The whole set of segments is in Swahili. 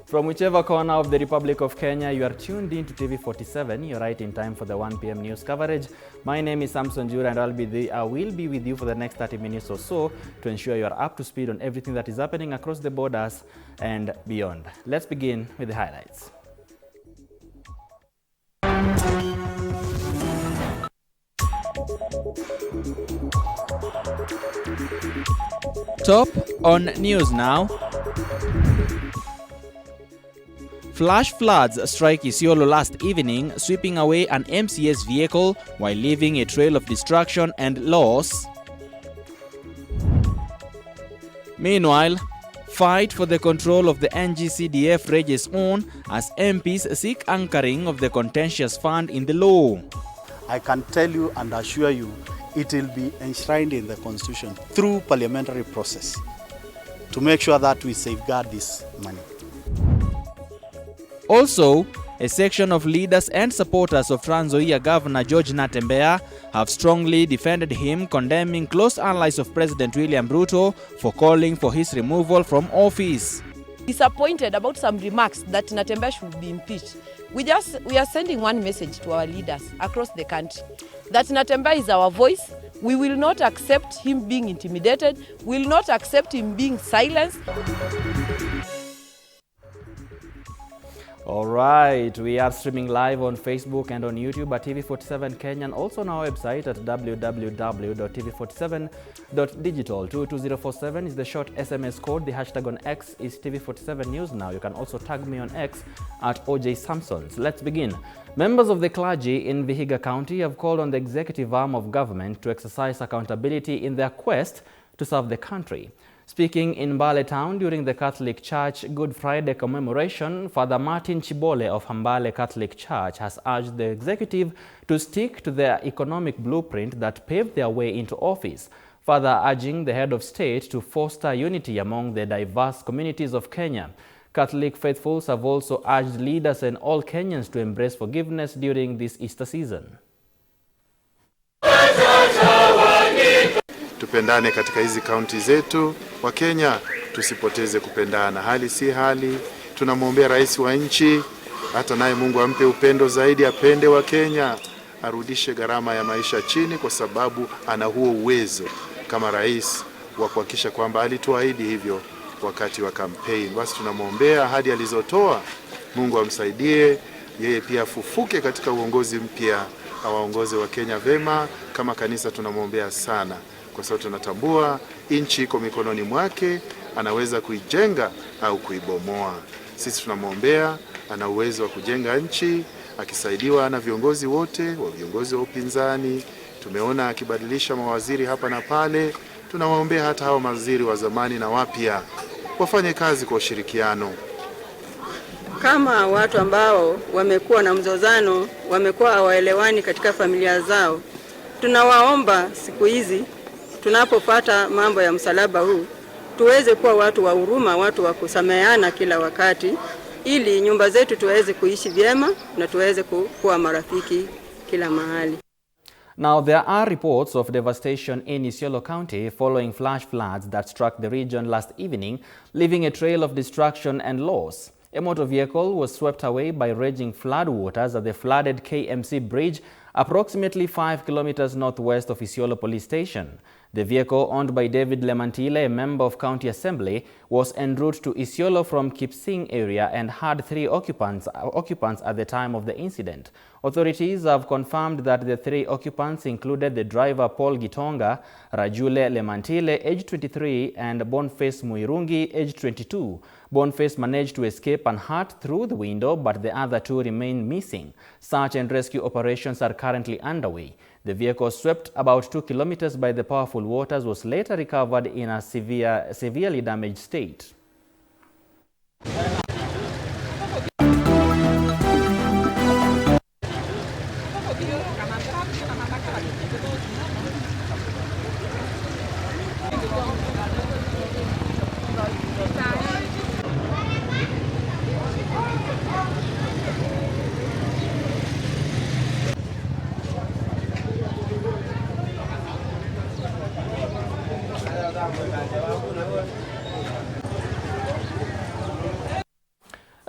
From whichever corner of the Republic of Kenya you are tuned in to TV47, you're right in time for the 1 p.m. news coverage. My name is Samson, Jura, and I will be with you for the next 30 minutes or so to ensure you are up to speed on everything that is happening across the borders and beyond. Let's begin with the highlights. Top on news now. Flash floods strike Isiolo last evening, sweeping away an MCS vehicle while leaving a trail of destruction and loss. Meanwhile, fight for the control of the NGCDF rages on as MPs seek anchoring of the contentious fund in the law. I can tell you and assure you it will be enshrined in the Constitution through parliamentary process to make sure that we safeguard this money. Also, a section of leaders and supporters of Trans Nzoia Governor George Natembeya have strongly defended him, condemning close allies of President William Ruto for calling for his removal from office. Disappointed about some remarks that Natembeya should be impeached. We are sending one message to our leaders across the country that Natembeya is our voice. We will not accept him being intimidated. We will not accept him being silenced. All right, we are streaming live on Facebook and on YouTube at TV47 Kenya, and also on our website at www.tv47.digital. 22047 is the short SMS code. The hashtag on X is TV47 News Now. You can also tag me on X at OJ Samson. So let's begin. Members of the clergy in Vihiga County have called on the executive arm of government to exercise accountability in their quest to serve the country. Speaking in Mbale town during the Catholic Church Good Friday commemoration, Father Martin Chibole of Mbale Catholic Church has urged the executive to stick to their economic blueprint that paved their way into office, further urging the head of state to foster unity among the diverse communities of Kenya. Catholic faithfuls have also urged leaders and all Kenyans to embrace forgiveness during this Easter season. Tupendane katika hizi kaunti zetu. Wa Kenya tusipoteze kupendana. Hali si hali. Tunamwombea rais wa nchi, hata naye Mungu ampe upendo zaidi, apende wa Kenya, arudishe gharama ya maisha chini, kwa sababu ana huo uwezo kama rais wa kuhakikisha kwamba alituahidi hivyo wakati wa campaign. Basi tunamwombea ahadi alizotoa, Mungu amsaidie yeye pia afufuke katika uongozi mpya, awaongoze wa Kenya vema. Kama kanisa tunamwombea sana, kwa sababu tunatambua nchi iko mikononi mwake, anaweza kuijenga au kuibomoa. Sisi tunamwombea, ana uwezo wa kujenga nchi akisaidiwa na viongozi wote, viongozi wa upinzani. Tumeona akibadilisha mawaziri hapa na pale. Tunamwombea hata hao mawaziri wa zamani na wapya wafanye kazi kwa ushirikiano. Kama watu ambao wamekuwa na mzozano, wamekuwa hawaelewani katika familia zao, tunawaomba siku hizi tunapopata mambo ya msalaba huu tuweze kuwa watu wa huruma, watu wa kusameheana kila wakati, ili nyumba zetu tuweze kuishi vyema na tuweze kuwa marafiki kila mahali. Now, there are reports of devastation in Isiolo County following flash floods that struck the region last evening, leaving a trail of destruction and loss. A motor vehicle was swept away by raging flood waters at the flooded KMC Bridge, approximately 5 kilometers northwest of Isiolo Police Station. The vehicle, owned by David Lemantile, a member of County Assembly, was en route to Isiolo from Kipsing area and had 3 occupants at the time of the incident. Authorities have confirmed that the 3 occupants included the driver Paul Gitonga, Rajule Lemantile, age 23, and Boniface Muirungi, age 22. Boniface managed to escape unhurt through the window, but the other 2 remain missing. Search and rescue operations are currently underway. The vehicle, swept about 2 kilometers by the powerful waters, was later recovered in a severely damaged state.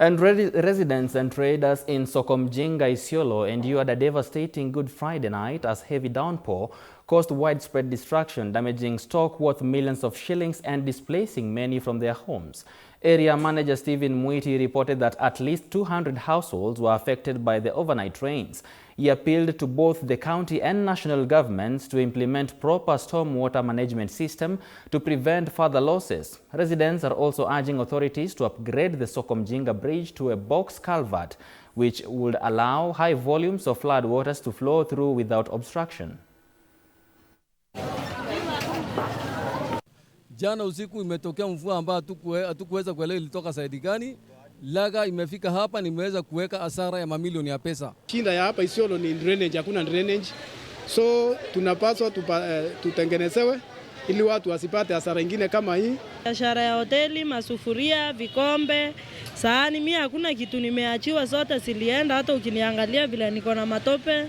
And residents and traders in Sokomjinga, Isiolo endured a devastating Good Friday night as heavy downpour caused widespread destruction, damaging stock worth millions of shillings and displacing many from their homes. Area manager Stephen Mwiti reported that at least 200 households were affected by the overnight rains. He appealed to both the county and national governments to implement proper stormwater management system to prevent further losses. Residents are also urging authorities to upgrade the Sokomjinga bridge to a box culvert, which would allow high volumes of flood waters to flow through without obstruction. Jana usiku imetokea mvua ambayo hatukuweza kuelewa ilitoka saidi gani. Laga imefika hapa, nimeweza kuweka hasara ya mamilioni ya pesa. Shinda ya hapa Isiolo ni drainage, hakuna drainage. So tunapaswa tutengenezewe ili watu wasipate hasara nyingine kama hii. Biashara ya hoteli, masufuria, vikombe, sahani, mimi hakuna kitu nimeachiwa, zote zilienda, hata ukiniangalia vile niko na matope.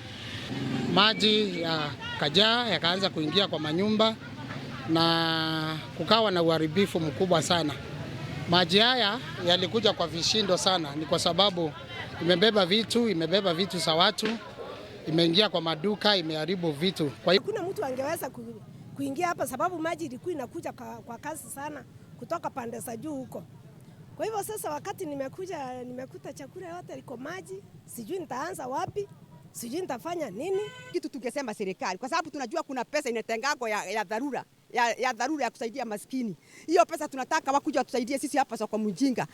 Maji ya kajaa yakaanza kuingia kwa manyumba na kukawa na uharibifu mkubwa sana. Maji haya yalikuja kwa vishindo sana, ni kwa sababu imebeba vitu za watu, imeingia kwa maduka, imeharibu vitu. Kwa hiyo kuna mtu angeweza kuingia hapa sababu maji ilikuwa inakuja kwa kasi sana kutoka pande za juu huko. Kwa hivyo sasa wakati nimekuta chakula yote liko maji, sijui nitaanza wapi, sijui nitafanya nini. Kitu tungesema serikali, kwa sababu tunajua kuna pesa inatengwa ya dharura. Ya dharura ya kusaidia maskini. Hiyo pesa tunataka wakuja watusaidie sisi hapa Sokomjinga.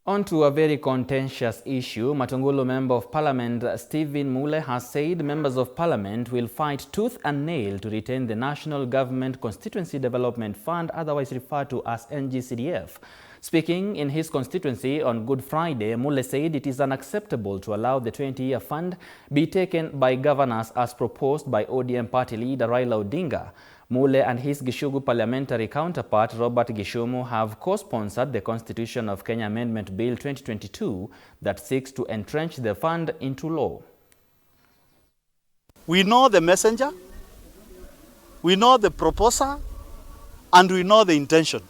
On to a very contentious issue, Matungulu Member of Parliament Stephen Mule has said members of Parliament will fight tooth and nail to retain the National Government Constituency Development Fund, otherwise referred to as NGCDF. Speaking in his constituency on Good Friday, Mule said it is unacceptable to allow the 20-year fund be taken by governors as proposed by ODM party leader Raila Odinga. Mule and his Gishugu parliamentary counterpart Robert Gishumu have co-sponsored the Constitution of Kenya Amendment Bill 2022 that seeks to entrench the fund into law. We know the messenger, we know the proposer, and we know the intention.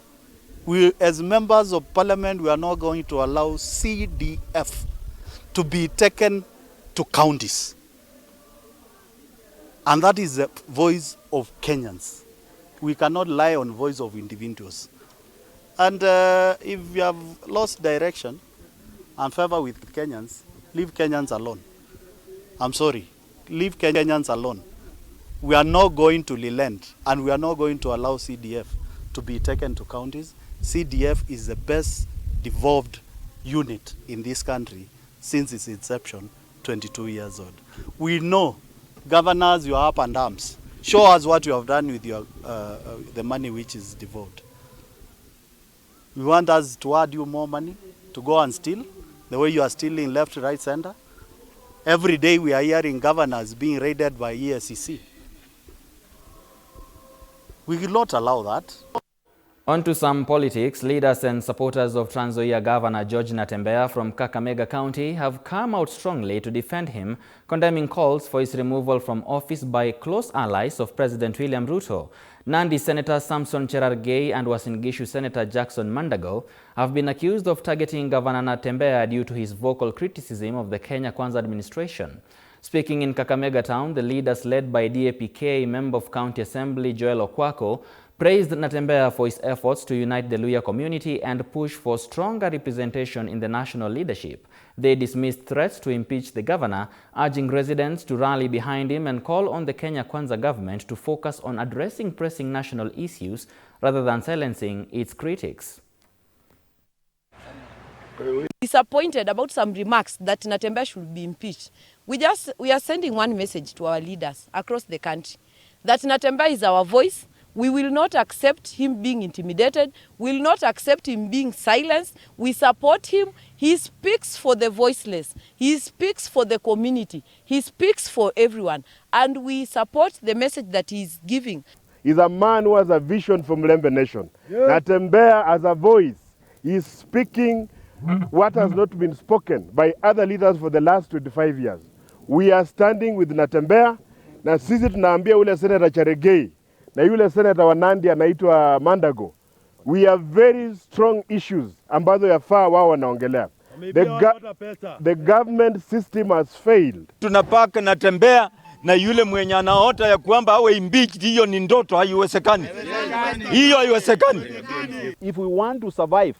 We, as members of parliament, we are not going to allow CDF to be taken to counties. And that is the voice of Kenyans. We cannot rely on voice of individuals. And if you have lost direction and favor with Kenyans, leave Kenyans alone. I'm sorry, leave Kenyans alone. We are not going to relent, and we are not going to allow CDF to be taken to counties. CDF is the best devolved unit in this country since its inception 22 years old. We know, governors, you are up and arms. Show us what you have done with your the money which is devolved. You want us to add you more money to go and steal, the way you are stealing left, right, center? Every day we are hearing governors being raided by ESCC. We will not allow that. On to some politics. Leaders and supporters of Trans Nzoia Governor George Natembeya from Kakamega County have come out strongly to defend him, condemning calls for his removal from office by close allies of President William Ruto. Nandi Senator Samson Cherargei and Uasin Gishu Senator Jackson Mandago have been accused of targeting Governor Natembeya due to his vocal criticism of the Kenya Kwanza administration. Speaking in Kakamega town, the leaders led by DAPK Member of County Assembly Joel Okwako praised Natembeya for his efforts to unite the Luhya community and push for stronger representation in the national leadership. They dismissed threats to impeach the governor, urging residents to rally behind him and call on the Kenya Kwanza government to focus on addressing pressing national issues rather than silencing its critics. Disappointed about some remarks that Natembeya should be impeached. We are sending one message to our leaders across the country that Natembeya is our voice. We will not accept him being intimidated. We will not accept him being silenced. We support him. He speaks for the voiceless. He speaks for the community. He speaks for everyone. And we support the message that he is giving. He's a man who has a vision for Mlembe Nation. Yeah. Natembeya as a voice. He is speaking what has not been spoken by other leaders for the last 25 years. We are standing with Natembeya. Na sisi tunaambia ule Senator Cherargei na yule Senator wa Nandi anaitwa Mandago. We have very strong issues ambazo yafaa wao wanaongelea. The government system has failed. Tunapaka natembea na yule mwenye anaota ya kwamba awe impeached, hiyo ni ndoto, haiwezekani. Hiyo haiwezekani. If we want to survive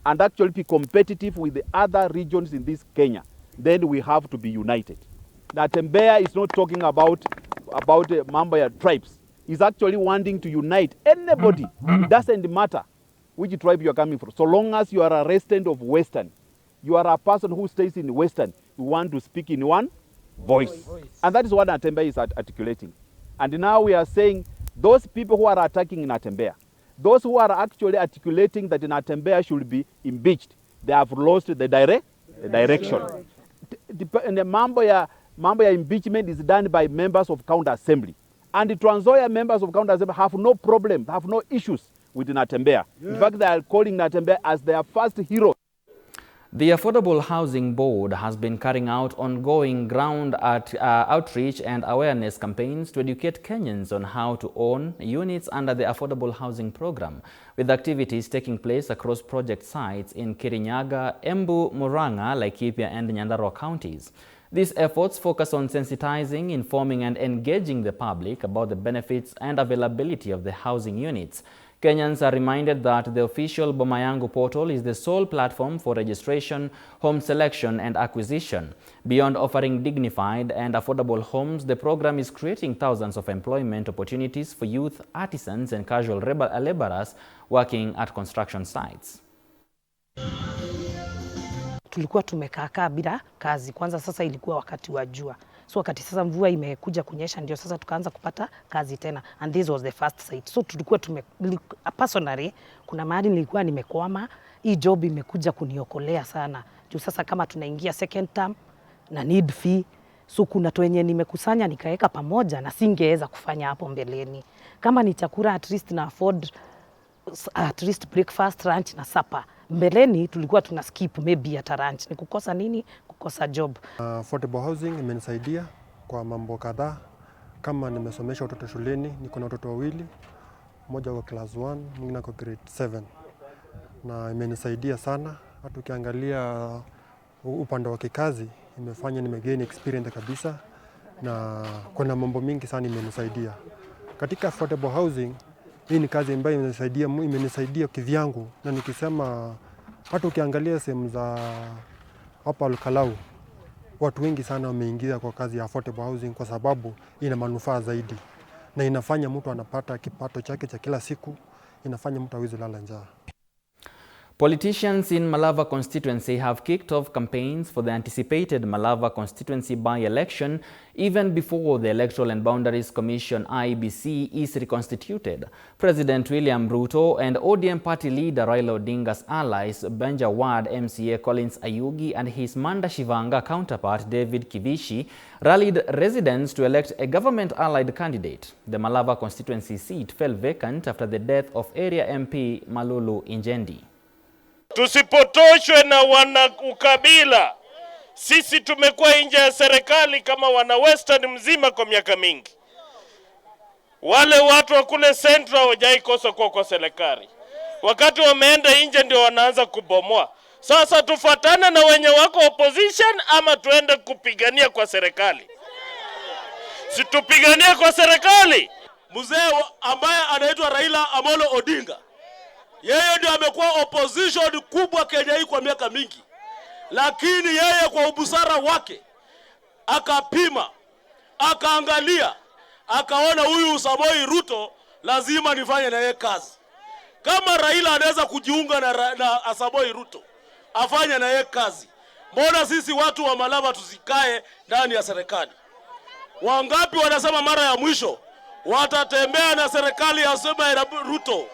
and actually be competitive with the other regions in this Kenya, then we have to be united. Natembea is not talking about mambo ya tribes. He's actually wanting to unite anybody. It doesn't matter which tribe you are coming from. So long as you are a resident of Western, you are a person who stays in Western, you want to speak in one voice. And that is what Natembea is articulating. And now we are saying those people who are attacking Natembea, those who are actually articulating that Natembea should be impeached, they have lost the direction. And the mambo ya impeachment is done by members of county assembly. And the Trans Nzoia members of county assembly have no problem, have no issues with Natembea. In fact, they are calling Natembea as their first hero. The Affordable Housing Board has been carrying out ongoing outreach and awareness campaigns to educate Kenyans on how to own units under the Affordable Housing Program, with activities taking place across project sites in Kirinyaga, Embu, Murang'a, Laikipia and Nyandarua counties. These efforts focus on sensitizing, informing and engaging the public about the benefits and availability of the housing units. Kenyans are reminded that the official Boma Yangu portal is the sole platform for registration, home selection and acquisition. Beyond offering dignified and affordable homes, the program is creating thousands of employment opportunities for youth, artisans and casual laborers working at construction sites. Tulikuwa tumekaa bila kazi. Kwanza sasa ilikuwa wakati wa jua. So wakati sasa mvua imekuja kunyesha ndio sasa tukaanza kupata kazi tena. And this was the first site. So tulikuwa personally kuna mahali nilikuwa nimekwama. Hii job imekuja kuniokolea sana. Juu sasa kama tunaingia second term na need fee. So kuna wenye nimekusanya nikaweka pamoja na singeweza kufanya hapo mbeleni. Kama ni chakula at least na afford at least breakfast, lunch na supper. Mbeleni tulikuwa tuna skip maybe at lunch. Ni kukosa nini? Kukosa job. Affordable housing imenisaidia kwa mambo kadhaa. Kama nimesomesha watoto shuleni, niko na watoto wawili, mmoja kwa class 1, mwingine kwa grade 7. Na imenisaidia sana. Hata ukiangalia upande wa kikazi, imefanya nimegain experience kabisa na kuna mambo mingi sana imenisaidia. Katika affordable housing, hii ni kazi ambayo imenisaidia kivyangu, na nikisema hata ukiangalia sehemu za hapa Lukalau, watu wengi sana wameingia kwa kazi ya affordable housing kwa sababu ina manufaa zaidi na inafanya mtu anapata kipato chake cha kila siku, inafanya mtu hawezi lala njaa. Politicians in Malava constituency have kicked off campaigns for the anticipated Malava constituency by-election even before the Electoral and Boundaries Commission IEBC is reconstituted. President William Ruto and ODM party leader Raila Odinga's allies Benja Ward MCA Collins Ayugi and his Manda Shivanga counterpart David Kivishi rallied residents to elect a government-allied candidate. The Malava constituency seat fell vacant after the death of area MP Malulu Injendi. Tusipotoshwe na wana ukabila. Sisi tumekuwa nje ya serikali kama wana Western mzima kwa miaka mingi. Wale watu wa kule Central hawajaikosa kwa serikali. Wakati wameenda nje ndio wanaanza kubomoa. Sasa tufuatane na wenye wako opposition ama tuende kupigania kwa serikali? Si tupigania kwa serikali. Mzee ambaye anaitwa Raila Amolo Odinga, yeye ndio amekuwa opposition kubwa Kenya hii kwa miaka mingi. Lakini yeye kwa ubusara wake akapima, akaangalia, akaona huyu Samoei Ruto lazima nifanye na yeye kazi. Kama Raila anaweza kujiunga na Samoei Ruto, afanye na yeye kazi. Mbona sisi watu wa Malava tusikae ndani ya serikali? Wangapi wanasema mara ya mwisho watatembea na serikali ya Ruto?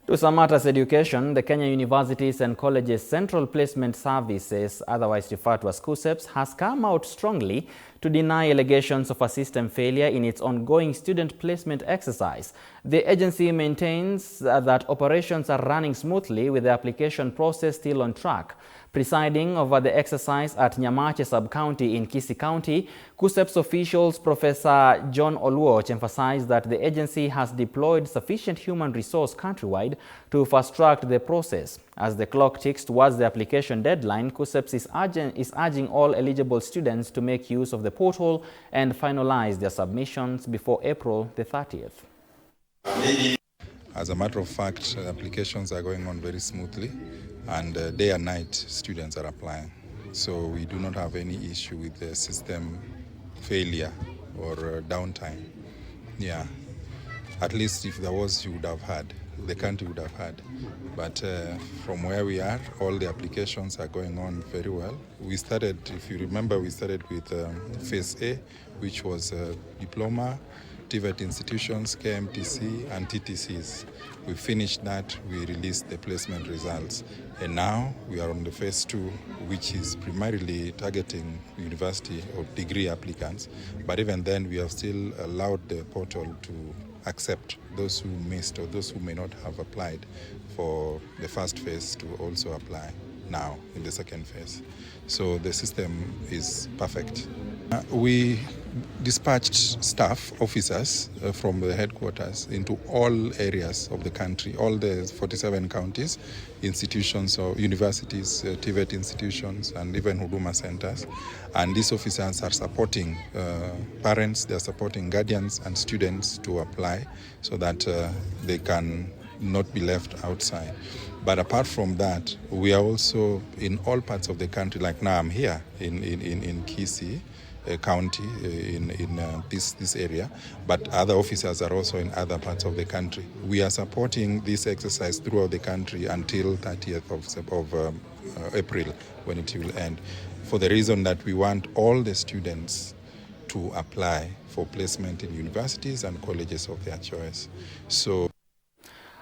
To Samata's education, the Kenya Universities and Colleges Central Placement Services, otherwise referred to as KUSEPS, has come out strongly to deny allegations of a system failure in its ongoing student placement exercise. The agency maintains that operations are running smoothly with the application process still on track. Presiding over the exercise at Nyamache Sub-County in Kisii County, KUSEP's officials, Professor John Oluoch, emphasized that the agency has deployed sufficient human resource countrywide to fast-track the process. As the clock ticks towards the application deadline, KUSEP's is urging all eligible students to make use of the portal and finalize their submissions before April the 30th. As a matter of fact, applications are going on very smoothly, and day and night students are applying. So we do not have any issue with the system failure or downtime. Yeah, at least if there was, you would have had, the country would have had. But from where we are, all the applications are going on very well. We started, if you remember, we started with phase A, which was diploma, TVET institutions, KMTC, and TTCs. We finished that, we released the placement results. And now we are on the phase 2, which is primarily targeting university or degree applicants. But even then, we have still allowed the portal to accept those who missed or those who may not have applied for the first phase to also apply now in the second phase. So the system is perfect. We dispatched staff, officers from the headquarters into all areas of the country, all the 47 counties, institutions or universities, TVET institutions, and even Huduma centers. And these officers are supporting parents, they are supporting guardians and students to apply so that they can not be left outside. But apart from that, we are also in all parts of the country. Like now I'm here in Kisii County, in this area, but other officers are also in other parts of the country. We are supporting this exercise throughout the country until 30th of April, when it will end, for the reason that we want all the students to apply for placement in universities and colleges of their choice. So,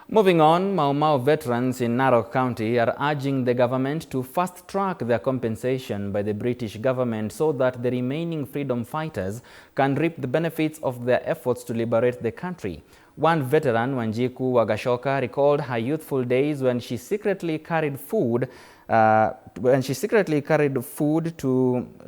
moving on, Mau Mau veterans in Narok County are urging the government to fast-track their compensation by the British government so that the remaining freedom fighters can reap the benefits of their efforts to liberate the country. One veteran, Wanjiku Wagashoka, recalled her youthful days when she secretly carried food to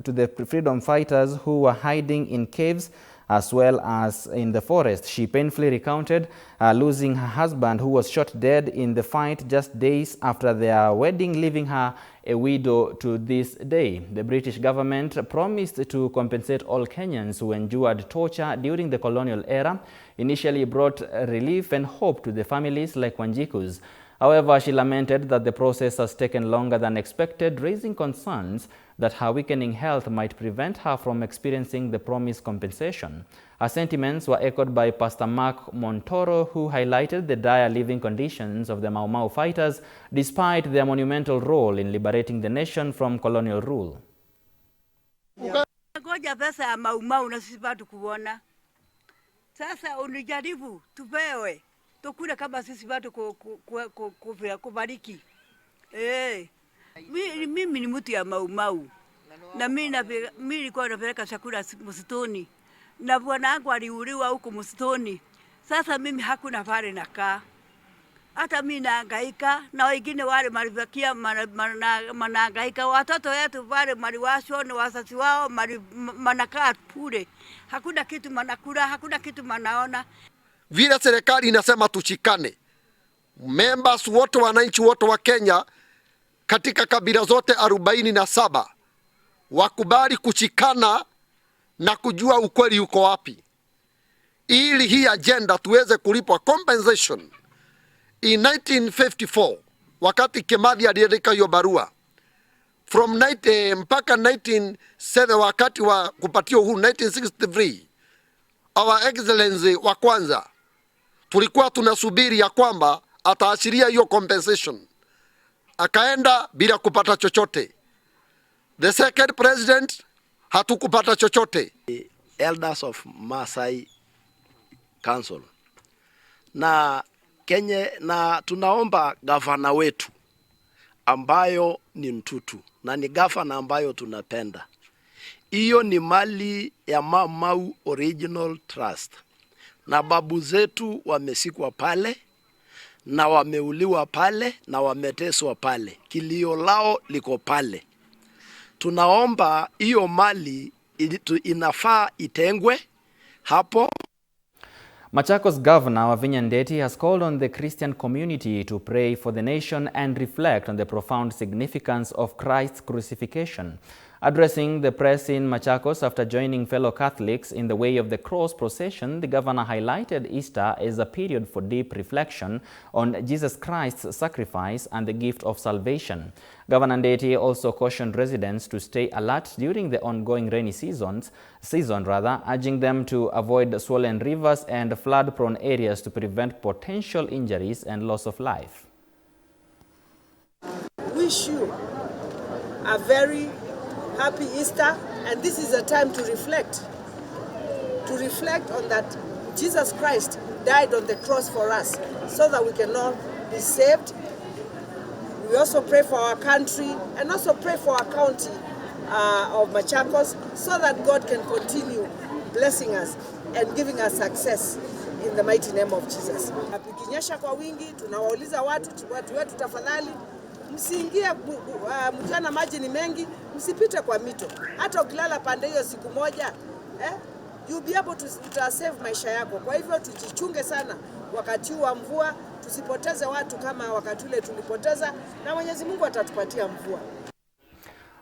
the freedom fighters who were hiding in caves as well as in the forest. She painfully recounted losing her husband, who was shot dead in the fight just days after their wedding, leaving her a widow to this day. The British government promised to compensate all Kenyans who endured torture during the colonial era, initially brought relief and hope to the families like Wanjiku's. However, she lamented that the process has taken longer than expected, raising concerns that her weakening health might prevent her from experiencing the promised compensation. Her sentiments were echoed by Pastor Mark Montoro, who highlighted the dire living conditions of the Mau Mau fighters despite their monumental role in liberating the nation from colonial rule. Ngoja pesa ya Mau Mau na sisi bado kuona. Sasa unijaribu tupewe. Tukule kama sisi bado kubariki. Mimi ni mtu ya Mau Mau. Na mimi nilikuwa napeleka chakula msituni. Na bwana wangu aliuliwa huko msituni. Sasa mimi hakuna pale nakaa. Hata mimi nahangaika na wengine wale malibakia manahangaika. Watoto wetu wale maliwashwa na wazazi wao manakaa bure. Hakuna kitu manakula, hakuna kitu manaona. Vile serikali inasema tushikane, members wote, wananchi wote wa Kenya katika kabila zote 47 wakubali kushikana na kujua ukweli uko wapi, ili hii agenda tuweze kulipwa compensation. In 1954 wakati Kimathi aliandika hiyo barua, from mpaka 1907 wakati wa kupatia uhuru 1963, our excellency wa kwanza tulikuwa tunasubiri ya kwamba ataashiria hiyo compensation, akaenda bila kupata chochote. The second president hatukupata chochote. The elders of Maasai Council na Kenya, na tunaomba gavana wetu ambayo ni Ntutu na ni gavana ambayo tunapenda. Hiyo ni mali ya Mau Mau Original Trust na babu zetu wamesikwa pale, na wameuliwa pale na wameteswa pale. Kilio lao liko pale. Tunaomba hiyo mali inafaa itengwe hapo. Machakos Governor Wavinya Ndeti has called on the Christian community to pray for the nation and reflect on the profound significance of Christ's crucifixion. Addressing the press in Machakos after joining fellow Catholics in the Way of the Cross procession, the governor highlighted Easter as a period for deep reflection on Jesus Christ's sacrifice and the gift of salvation. Governor Ndeti also cautioned residents to stay alert during the ongoing rainy season, urging them to avoid swollen rivers and flood-prone areas to prevent potential injuries and loss of life. Wish you a very happy Easter, and this is a time to reflect on that Jesus Christ died on the cross for us so that we can all be saved. We also pray for our country and also pray for our county of Machakos so that God can continue blessing us and giving us success in the mighty name of Jesus. Tukinyesha kwa wingi, tunawauliza watu wetu tafadhali, msiingie mchana, maji ni mengi, msipite kwa mito. Hata ukilala pande hiyo siku moja, you'll be able to save maisha yako. Kwa hivyo tujichunge sana wakati wa mvua, tusipoteze watu kama wakati ule tulipoteza, na Mwenyezi Mungu atatupatia mvua.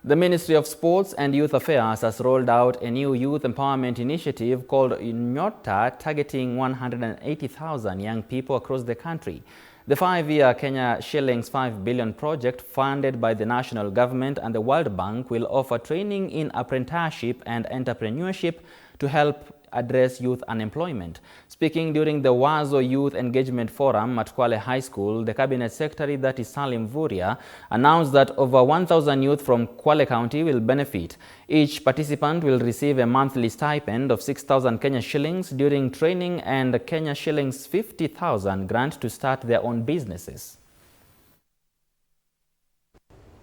The Ministry of Sports and Youth Affairs has rolled out a new youth empowerment initiative called Nyota, targeting 180,000 young people across the country. The 5-year Kenya shillings 5 billion project, funded by the national government and the World Bank, will offer training in apprenticeship and entrepreneurship to help address youth unemployment. Speaking during the Wazo Youth Engagement Forum at Kwale High School, the Cabinet Secretary, that is Salim Vuria, announced that over 1,000 youth from Kwale County will benefit. Each participant will receive a monthly stipend of 6,000 Kenya shillings during training and Kenya shillings 50,000 grant to start their own businesses.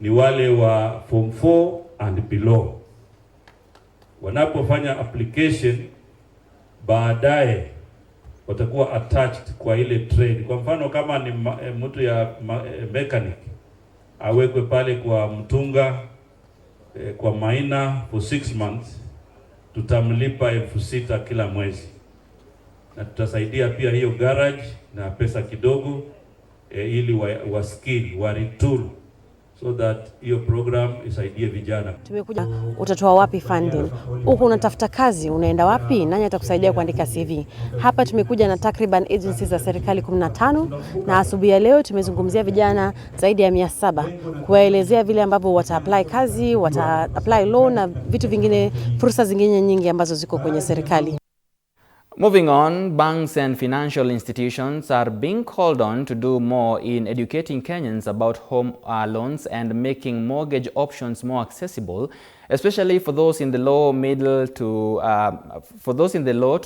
Ni wale wa Form 4 and below. Wanapofanya application, baadaye watakuwa attached kwa ile trade. Kwa mfano kama ni mtu ya mechanic, awekwe pale kwa mtunga, kwa maina for 6 months, tutamlipa 6,000 kila mwezi. Na tutasaidia pia hiyo garage na pesa kidogo, ili wa skill, wa retool, so that hiyo program isaidie vijana. Tumekuja, utatoa wapi funding? Huko unatafuta kazi, unaenda wapi? Nani atakusaidia kuandika CV? Hapa tumekuja na takriban agencies za serikali 15, na asubuhi ya leo tumezungumzia vijana zaidi ya 700, kuwaelezea vile ambavyo wata apply kazi, wata apply loan na vitu vingine, fursa zingine nyingi ambazo ziko kwenye serikali. Moving on, banks and financial institutions are being called on to do more in educating Kenyans about home loans and making mortgage options more accessible, especially for those in the low to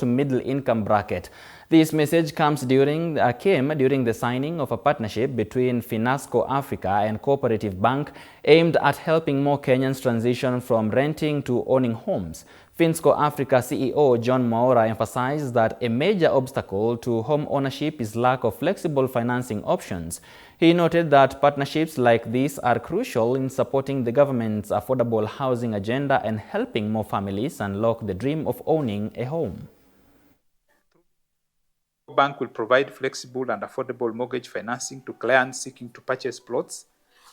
middle income bracket. This message came during the signing of a partnership between Finasco Africa and Cooperative Bank aimed at helping more Kenyans transition from renting to owning homes. Finasco Africa CEO John Mwaura emphasized that a major obstacle to home ownership is lack of flexible financing options. He noted that partnerships like this are crucial in supporting the government's affordable housing agenda and helping more families unlock the dream of owning a home. The bank will provide flexible and affordable mortgage financing to clients seeking to purchase plots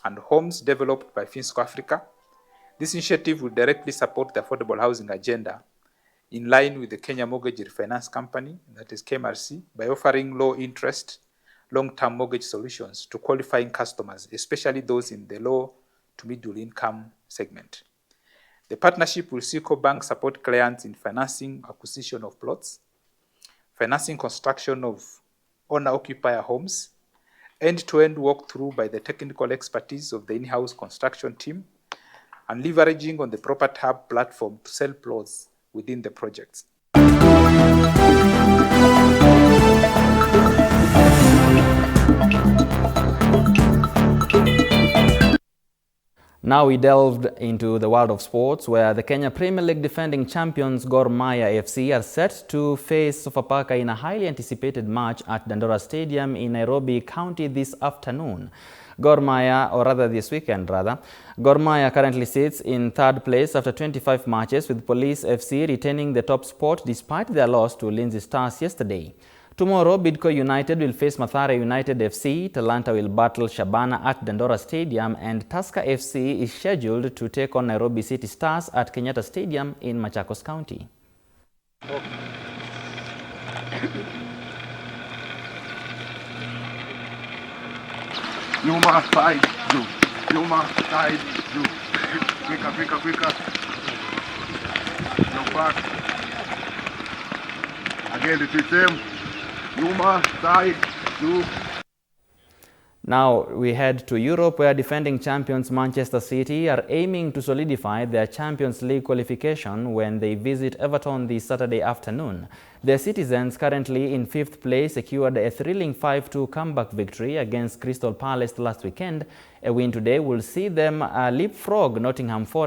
and homes developed by Finasco Africa. This initiative will directly support the affordable housing agenda in line with the Kenya Mortgage Refinance Company, that is KMRC, by offering low-interest, long-term mortgage solutions to qualifying customers, especially those in the low to middle-income segment. The partnership will see co-bank support clients in financing acquisition of plots, financing construction of owner-occupier homes, end-to-end walkthrough by the technical expertise of the in-house construction team, and leveraging on the Property Hub platform to sell plots within the projects. Now we delved into the world of sports, where the Kenya Premier League defending champions Gor Mahia FC are set to face Sofapaka in a highly anticipated match at Dandora Stadium in Nairobi County this afternoon. Gor Mahia, or rather this weekend rather. Gor Mahia currently sits in third place after 25 matches, with Police FC retaining the top spot despite their loss to Lindsay Stars yesterday. Tomorrow, Bidco United will face Mathare United FC, Talanta will battle Shabana at Dandora Stadium, and Tusker FC is scheduled to take on Nairobi City Stars at Kenyatta Stadium in Machakos County. Yuma side, do. Yuma side, do. Quicker, quicker. No back. Again, the same. Yuma side, do. Now we head to Europe, where defending champions Manchester City are aiming to solidify their Champions League qualification when they visit Everton this Saturday afternoon. Their citizens, currently in 5th place, secured a thrilling 5-2 comeback victory against Crystal Palace last weekend. A win today will see them leapfrog Nottingham Forest